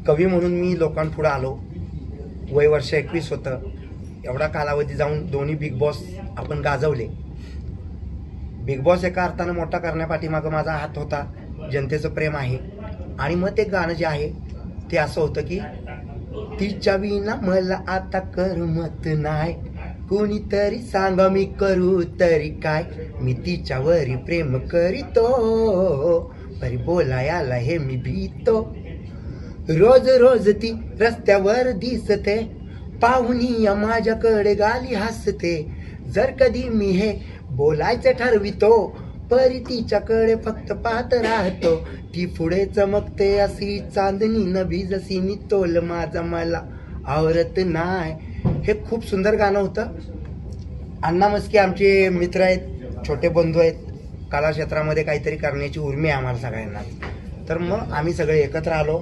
कवी म्हणून मी लोकांपुढे आलो. वय वर्ष 21 होतं. एवढा कालावधी जाऊन दोन्ही बिग बॉस आपण गाजवले. बिग बॉस एका अर्थानं मोठा करण्यापाठीमागं माझा हात होता. जनतेचं प्रेम आहे. आणि मग ते गाणं जे आहे ते असं होतं की तिच्या विना मला आता करमत नाही, कोणीतरी सांगा मी करू तरी काय, मी तिच्यावरी प्रेम करीतो, परी बोलायला हे मी भीतो. रोज रोज ती रस्त्यावर दिसते, पाहुणी माझ्याकडे गाली हसते. जर कधी मी हे बोलायचं ठरवितो, परी तिच्याकडे फक्त पाहत राहतो. ती पुढे चमकते अशी चांदणी नभी, जशी मी तोल माझा मला आवरत नाही. हे खूप सुंदर गाणं होतं. अण्णा मस्के आमचे मित्र आहेत, छोटे बंधू आहेत. कला क्षेत्रामध्ये काहीतरी करण्याची उर्मी आहे आम्हाला सगळ्यांना. तर मग आम्ही सगळे एकत्र आलो.